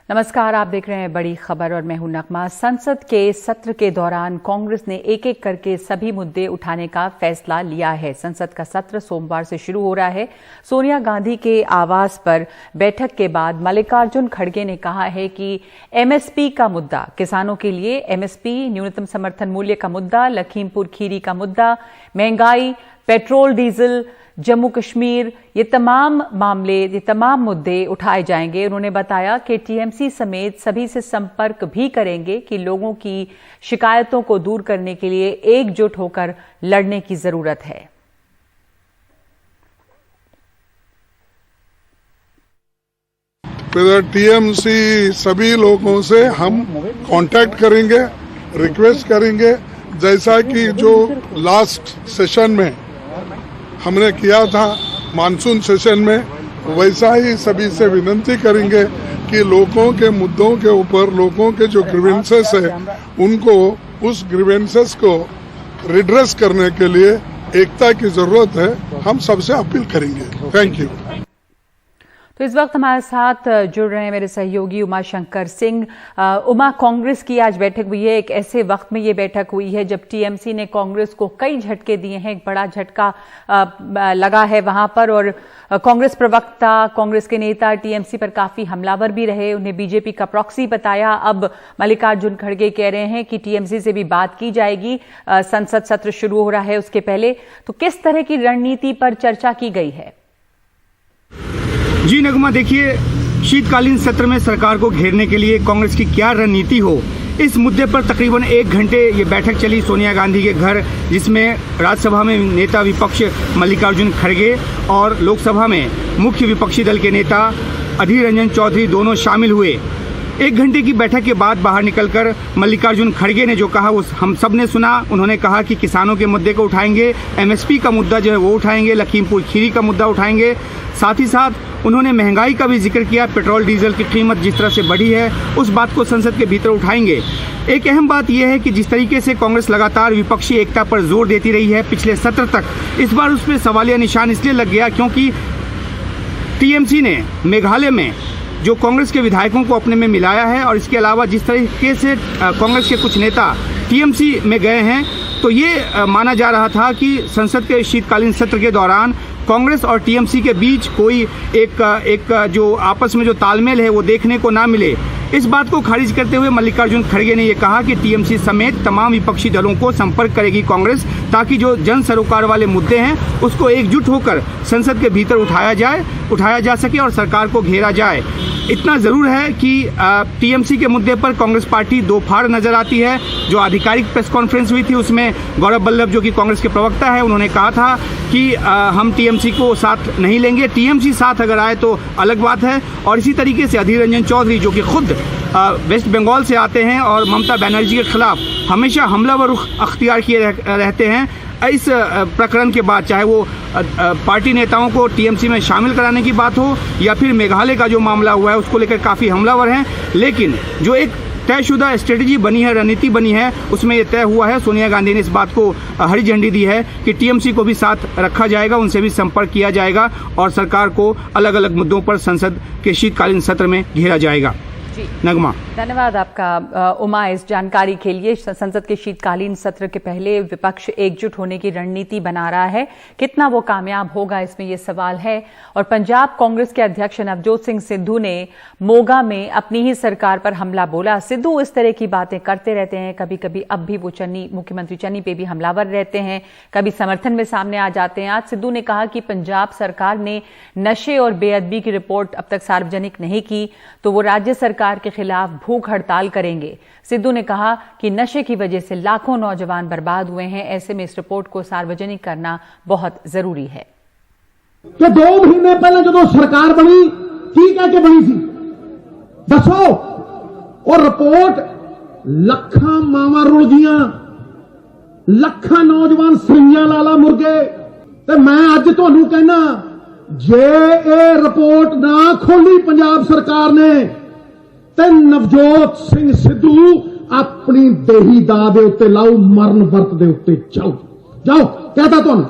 नमस्कार, आप देख रहे हैं बड़ी खबर और मैं हूं नगमा। संसद के सत्र के दौरान कांग्रेस ने एक एक करके सभी मुद्दे उठाने का फैसला लिया है। संसद का सत्र सोमवार से शुरू हो रहा है। सोनिया गांधी के आवास पर बैठक के बाद मल्लिकार्जुन खड़गे ने कहा है कि एमएसपी का मुद्दा, किसानों के लिए एमएसपी, न्यूनतम समर्थन मूल्य का मुद्दा, लखीमपुर खीरी का मुद्दा, महंगाई, पेट्रोल डीजल, जम्मू कश्मीर, ये तमाम मुद्दे उठाए जाएंगे। उन्होंने बताया कि टीएमसी समेत सभी से संपर्क भी करेंगे कि लोगों की शिकायतों को दूर करने के लिए एकजुट होकर लड़ने की जरूरत है। टीएमसी सभी लोगों से हम कांटेक्ट करेंगे, रिक्वेस्ट करेंगे, जैसा कि जो लास्ट सेशन में हमने किया था मानसून सेशन में, वैसा ही सभी से विनती करेंगे कि लोगों के मुद्दों के ऊपर, लोगों के जो ग्रीवेंसेस है, उनको उस ग्रीवेंसेस को रिड्रेस करने के लिए एकता की जरूरत है। हम सबसे अपील करेंगे। Thank you. तो इस वक्त हमारे साथ जुड़ रहे हैं मेरे सहयोगी उमा शंकर सिंह। उमा, कांग्रेस की आज बैठक हुई है। एक ऐसे वक्त में ये बैठक हुई है जब टीएमसी ने कांग्रेस को कई झटके दिए हैं। एक बड़ा झटका लगा है वहां पर, और कांग्रेस प्रवक्ता, कांग्रेस के नेता टीएमसी पर काफी हमलावर भी रहे, उन्हें बीजेपी का प्रॉक्सी बताया। अब मल्लिकार्जुन खड़गे कह रहे हैं कि टीएमसी से भी बात की जाएगी, संसद सत्र शुरू हो रहा है उसके पहले। तो किस तरह की रणनीति पर चर्चा की गई है? जी नगमा, देखिए, शीतकालीन सत्र में सरकार को घेरने के लिए कांग्रेस की क्या रणनीति हो, इस मुद्दे पर तकरीबन 1 घंटे ये बैठक चली सोनिया गांधी के घर, जिसमें राज्यसभा में नेता विपक्ष मल्लिकार्जुन खड़गे और लोकसभा में मुख्य विपक्षी दल के नेता अधीर रंजन चौधरी दोनों शामिल हुए। 1 घंटे की बैठक के बाद बाहर निकलकर मल्लिकार्जुन खड़गे ने जो कहा वो हम सब ने सुना। उन्होंने कहा कि किसानों के मुद्दे को उठाएंगे, एमएसपी का मुद्दा जो है वो उठाएंगे, लखीमपुर खीरी का मुद्दा उठाएंगे। साथ ही साथ उन्होंने महंगाई का भी जिक्र किया, पेट्रोल डीजल की कीमत जिस तरह से बढ़ी है उस बात को संसद के भीतर उठाएंगे। एक अहम बात यह है कि जिस तरीके से कांग्रेस लगातार विपक्षी एकता पर जोर देती रही है पिछले सत्र तक, इस बार उस पर सवालिया निशान इसलिए लग गया क्योंकि टीएमसी ने मेघालय में जो कांग्रेस के विधायकों को अपने में मिलाया है, और इसके अलावा जिस तरीके से कांग्रेस के कुछ नेता टीएमसी में गए हैं, तो ये माना जा रहा था कि संसद के शीतकालीन सत्र के दौरान कांग्रेस और टीएमसी के बीच कोई एक जो आपस में जो तालमेल है वो देखने को ना मिले। इस बात को खारिज करते हुए मल्लिकार्जुन खड़गे ने यह कहा कि टीएमसी समेत तमाम विपक्षी दलों को संपर्क करेगी कांग्रेस, ताकि जो जन सरोकार वाले मुद्दे हैं उसको एकजुट होकर संसद के भीतर उठाया जा सके और सरकार को घेरा जाए। इतना जरूर है कि टीएमसी के मुद्दे पर कांग्रेस पार्टी दो फाड़ नजर आती है। जो आधिकारिक प्रेस कॉन्फ्रेंस हुई थी उसमें गौरव वल्लभ, जो कि कांग्रेस के प्रवक्ता है, उन्होंने कहा था कि हम टीएमसी को साथ नहीं लेंगे, टीएमसी साथ अगर आए तो अलग बात है। और इसी तरीके से अधीर रंजन चौधरी, जो कि खुद वेस्ट बंगाल से आते हैं और ममता बनर्जी के खिलाफ हमेशा हमलावर रुख अख्तियार किए रहते हैं, इस प्रकरण के बाद चाहे वो पार्टी नेताओं को टीएमसी में शामिल कराने की बात हो या फिर मेघालय का जो मामला हुआ है उसको लेकर काफ़ी हमलावर हैं। लेकिन जो एक तयशुदा स्ट्रेटजी बनी है, रणनीति बनी है, उसमें ये तय हुआ है, सोनिया गांधी ने इस बात को हरी झंडी दी है कि टीएमसी को भी साथ रखा जाएगा, उनसे भी संपर्क किया जाएगा और सरकार को अलग अलग मुद्दों पर संसद के शीतकालीन सत्र में घेरा जाएगा। नगमा, धन्यवाद आपका उमा इस जानकारी के लिए। संसद के शीतकालीन सत्र के पहले विपक्ष एकजुट होने की रणनीति बना रहा है, कितना वो कामयाब होगा इसमें ये सवाल है। और पंजाब कांग्रेस के अध्यक्ष नवजोत सिंह सिद्धू ने मोगा में अपनी ही सरकार पर हमला बोला। सिद्धू इस तरह की बातें करते रहते हैं, कभी कभी अब भी वो मुख्यमंत्री चन्नी पे भी हमलावर रहते हैं, कभी समर्थन में सामने आ जाते हैं। आज सिद्धू ने कहा कि पंजाब सरकार ने नशे और बेअदबी की रिपोर्ट अब तक सार्वजनिक नहीं की तो वो राज्य सरकार के खिलाफ भूख हड़ताल करेंगे। सिद्धू ने कहा कि नशे की वजह से लाखों नौजवान बर्बाद हुए हैं, ऐसे में इस रिपोर्ट को सार्वजनिक करना बहुत जरूरी है। कि 2 महीने पहले जो सरकार बनी की कह के बनी थी दसो, और रिपोर्ट लखा मावा रुलगियां, लखा नौजवान सरियां लाला मुर्गे। ते मैं अज तुहानू कहना, जे ये रिपोर्ट ना खोली पंजाब सरकार ने ते नवजोत सिंह सिद्धू अपनी देही दा दे उत्ते लाओ, मरण वर्त दे उत्ते जाओ कहता तुहानू।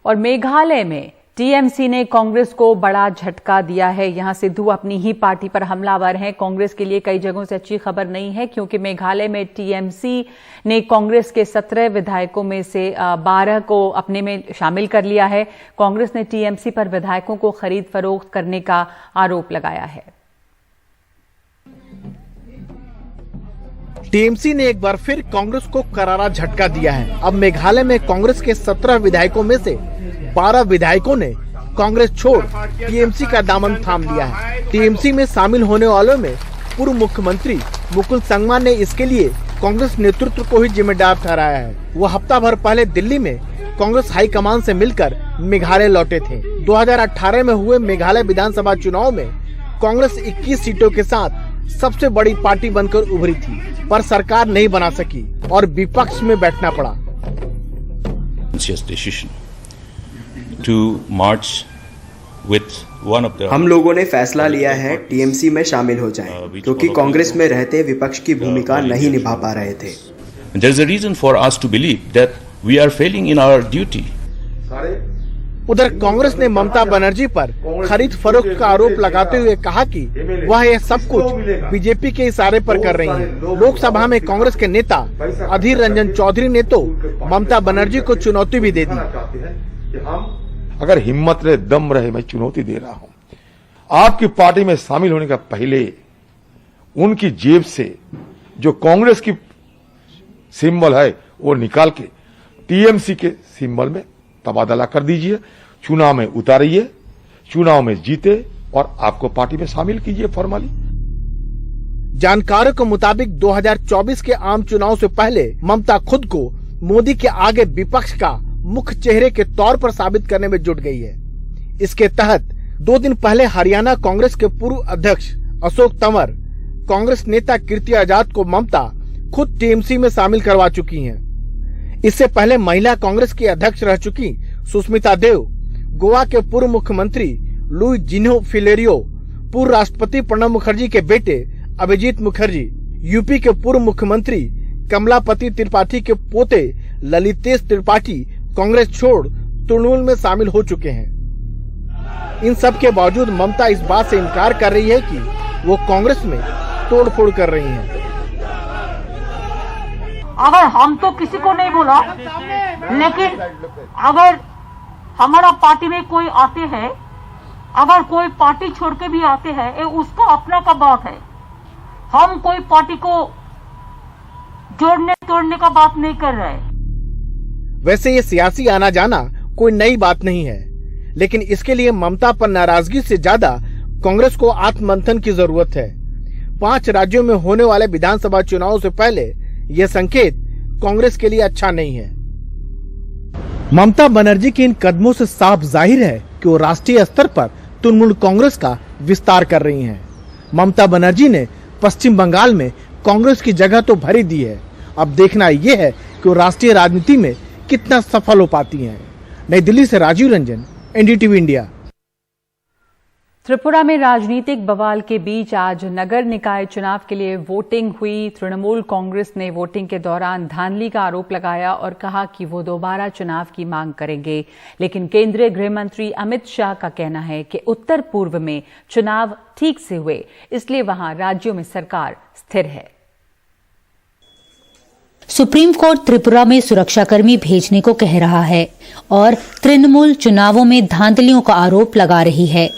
और मेघालय में टीएमसी ने कांग्रेस को बड़ा झटका दिया है। यहां सिद्धू अपनी ही पार्टी पर हमलावर हैं। कांग्रेस के लिए कई जगहों से अच्छी खबर नहीं है, क्योंकि मेघालय में टीएमसी ने कांग्रेस के 17 विधायकों में से 12 को अपने में शामिल कर लिया है। कांग्रेस ने टीएमसी पर विधायकों को खरीद फरोख्त करने का आरोप लगाया है। टीएमसी ने एक बार फिर कांग्रेस को करारा झटका दिया है। अब मेघालय में कांग्रेस के 17 विधायकों में से 12 विधायकों ने कांग्रेस छोड़ टीएमसी का दामन थाम लिया है। टीएमसी में शामिल होने वालों में पूर्व मुख्यमंत्री मुकुल संगमा ने इसके लिए कांग्रेस नेतृत्व को ही जिम्मेदार ठहराया है। वो हफ्ता भर पहले दिल्ली में कांग्रेस हाईकमान से मिलकर मेघालय लौटे थे। 2018 में हुए मेघालय विधानसभा चुनाव में कांग्रेस 21 सीटों के साथ सबसे बड़ी पार्टी बनकर उभरी थी, पर सरकार नहीं बना सकी और विपक्ष में बैठना पड़ा। हम लोगों ने फैसला लिया है टीएमसी में शामिल हो जाएं, क्योंकि कांग्रेस में रहते विपक्ष की भूमिका नहीं निभा पा रहे थे। There is a reason for us to believe that we are failing in our duty. उधर कांग्रेस ने ममता बनर्जी पर खरीद फरोख्त का आरोप लगाते हुए कहा कि वह यह सब कुछ बीजेपी के इशारे पर कर रही है। लोकसभा में कांग्रेस के नेता अधीर रंजन चौधरी ने तो ममता बनर्जी को चुनौती भी दे दी। अगर हिम्मत रहे, दम रहे, मैं चुनौती दे रहा हूं, आपकी पार्टी में शामिल होने का पहले उनकी जेब से जो कांग्रेस की सिंबल है वो निकाल के टीएमसी के सिंबल में तबादला कर दीजिए, चुनाव में उतारिए, चुनाव में जीते और आपको पार्टी में शामिल कीजिए फॉर्मली। जानकारों के मुताबिक 2024 के आम चुनाव से पहले ममता खुद को मोदी के आगे विपक्ष का मुख्य चेहरे के तौर पर साबित करने में जुट गई है। इसके तहत 2 दिन पहले हरियाणा कांग्रेस के पूर्व अध्यक्ष अशोक तंवर, कांग्रेस नेता कीर्ति आजाद को ममता खुद टीएमसी में शामिल करवा चुकी हैं। इससे पहले महिला कांग्रेस की अध्यक्ष रह चुकी सुष्मिता देव, गोवा के पूर्व मुख्यमंत्री लुई जिन्हो फिलेरियो, पूर्व राष्ट्रपति प्रणब मुखर्जी के बेटे अभिजीत मुखर्जी, यूपी के पूर्व मुख्यमंत्री कमलापति त्रिपाठी के पोते ललितेश त्रिपाठी कांग्रेस छोड़ तृणमूल में शामिल हो चुके हैं। इन सब के बावजूद ममता इस बात से इनकार कर रही है कि वो कांग्रेस में तोड़फोड़ कर रही हैं। अगर हम तो किसी को नहीं बोला, लेकिन अगर हमारा पार्टी में कोई आते हैं, अगर कोई पार्टी छोड़ के भी आते हैं, ये उसका अपना का बात है। हम कोई पार्टी को जोड़ने तोड़ने का बात नहीं कर रहे। वैसे ये सियासी आना जाना कोई नई बात नहीं है, लेकिन इसके लिए ममता पर नाराजगी से ज्यादा कांग्रेस को आत्ममंथन की जरूरत है। 5 राज्यों में होने वाले विधानसभा चुनाव से पहले यह संकेत कांग्रेस के लिए अच्छा नहीं है। ममता बनर्जी के इन कदमों से साफ जाहिर है कि वो राष्ट्रीय स्तर पर तृणमूल कांग्रेस का विस्तार कर रही हैं। ममता बनर्जी ने पश्चिम बंगाल में कांग्रेस की जगह तो भरी दी है, अब देखना यह है कि वो राष्ट्रीय राजनीति में कितना सफल हो पाती हैं। नई दिल्ली से राजीव रंजन, एनडीटीवी इंडिया। त्रिपुरा में राजनीतिक बवाल के बीच आज नगर निकाय चुनाव के लिए वोटिंग हुई। तृणमूल कांग्रेस ने वोटिंग के दौरान धांधली का आरोप लगाया और कहा कि वो दोबारा चुनाव की मांग करेंगे, लेकिन केंद्रीय गृह मंत्री अमित शाह का कहना है कि उत्तर पूर्व में चुनाव ठीक से हुए, इसलिए वहां राज्यों में सरकार स्थिर है। सुप्रीम कोर्ट त्रिपुरा में सुरक्षाकर्मी भेजने को कह रहा है और तृणमूल चुनावों में धांधलियों का आरोप लगा रही है,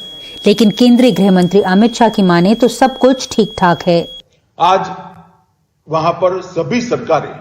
लेकिन केंद्रीय गृह मंत्री अमित शाह की माने तो सब कुछ ठीक ठाक है। आज वहां पर सभी सरकारें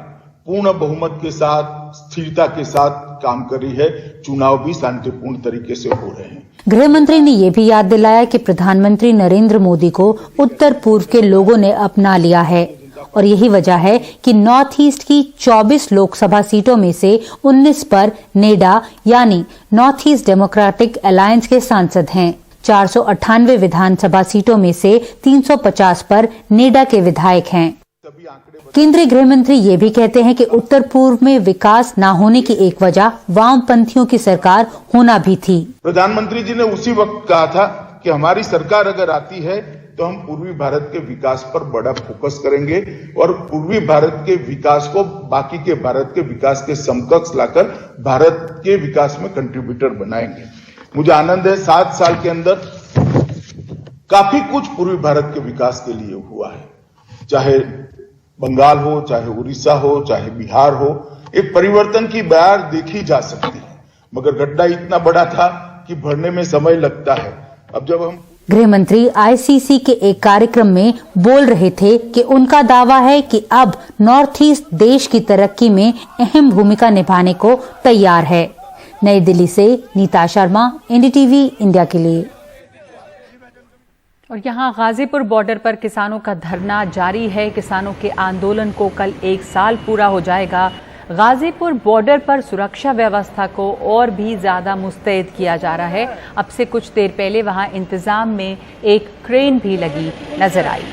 पूर्ण बहुमत के साथ, स्थिरता के साथ काम कर रही है। चुनाव भी शांतिपूर्ण तरीके से हो रहे हैं। गृह मंत्री ने यह भी याद दिलाया कि प्रधानमंत्री नरेंद्र मोदी को उत्तर पूर्व के लोगों ने अपना लिया है और यही वजह है कि नॉर्थ ईस्ट की 24 लोकसभा सीटों में से 19 पर नेडा यानी नॉर्थ ईस्ट डेमोक्रेटिक अलायंस के सांसद हैं। 498 विधानसभा सीटों में से 350 पर नेडा के विधायक हैं। केंद्रीय गृह मंत्री ये भी कहते हैं कि उत्तर पूर्व में विकास न होने की एक वजह वामपंथियों की सरकार होना भी थी। प्रधानमंत्री जी ने उसी वक्त कहा था कि हमारी सरकार अगर आती है तो हम पूर्वी भारत के विकास पर बड़ा फोकस करेंगे और पूर्वी भारत के विकास को बाकी के भारत के विकास के समकक्ष लाकर भारत के विकास में कंट्रीब्यूटर बनाएंगे। मुझे आनंद है 7 साल के अंदर काफी कुछ पूर्वी भारत के विकास के लिए हुआ है, चाहे बंगाल हो, चाहे उड़ीसा हो, चाहे बिहार हो। एक परिवर्तन की बयार देखी जा सकती है, मगर गड्ढा इतना बड़ा था कि भरने में समय लगता है। अब जब हम गृह मंत्री आईसीसी के एक कार्यक्रम में बोल रहे थे कि उनका दावा है कि अब नॉर्थ ईस्ट देश की तरक्की में अहम भूमिका निभाने को तैयार है। नई दिल्ली से नीता शर्मा, एनडीटीवी इंडिया के लिए। और यहाँ गाजीपुर बॉर्डर पर किसानों का धरना जारी है। किसानों के आंदोलन को कल 1 साल पूरा हो जाएगा। गाजीपुर बॉर्डर पर सुरक्षा व्यवस्था को और भी ज्यादा मुस्तैद किया जा रहा है। अब से कुछ देर पहले वहां इंतजाम में एक क्रेन भी लगी नजर आई।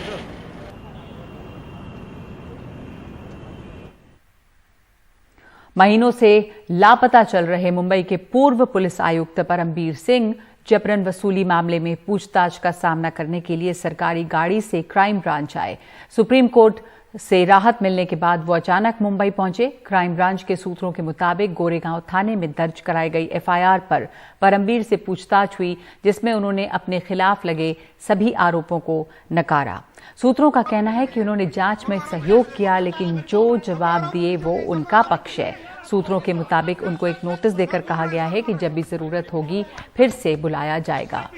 महीनों से लापता चल रहे मुंबई के पूर्व पुलिस आयुक्त परमबीर सिंह जबरन वसूली मामले में पूछताछ का सामना करने के लिए सरकारी गाड़ी से क्राइम ब्रांच आए। सुप्रीम कोर्ट से राहत मिलने के बाद वो अचानक मुंबई पहुंचे। क्राइम ब्रांच के सूत्रों के मुताबिक गोरेगांव थाने में दर्ज कराई गई एफआईआर पर परमबीर से पूछताछ हुई, जिसमें उन्होंने अपने खिलाफ लगे सभी आरोपों को नकारा। सूत्रों का कहना है कि उन्होंने जांच में सहयोग किया, लेकिन जो जवाब दिए वो उनका पक्ष है। सूत्रों के मुताबिक उनको एक नोटिस देकर कहा गया है कि जब भी जरूरत होगी फिर से बुलाया जाएगा।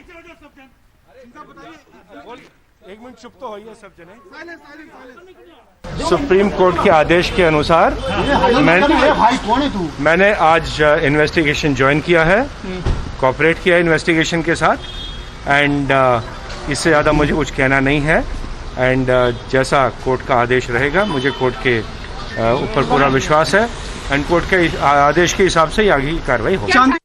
सुप्रीम कोर्ट के आदेश के अनुसार मैंने आज इन्वेस्टिगेशन ज्वाइन किया है, कोऑपरेट किया है इन्वेस्टिगेशन के साथ, एंड इससे ज़्यादा मुझे कुछ कहना नहीं है। एंड जैसा कोर्ट का आदेश रहेगा, मुझे कोर्ट के ऊपर पूरा विश्वास है, एंड कोर्ट के आदेश के हिसाब से आगे की कार्रवाई होगी।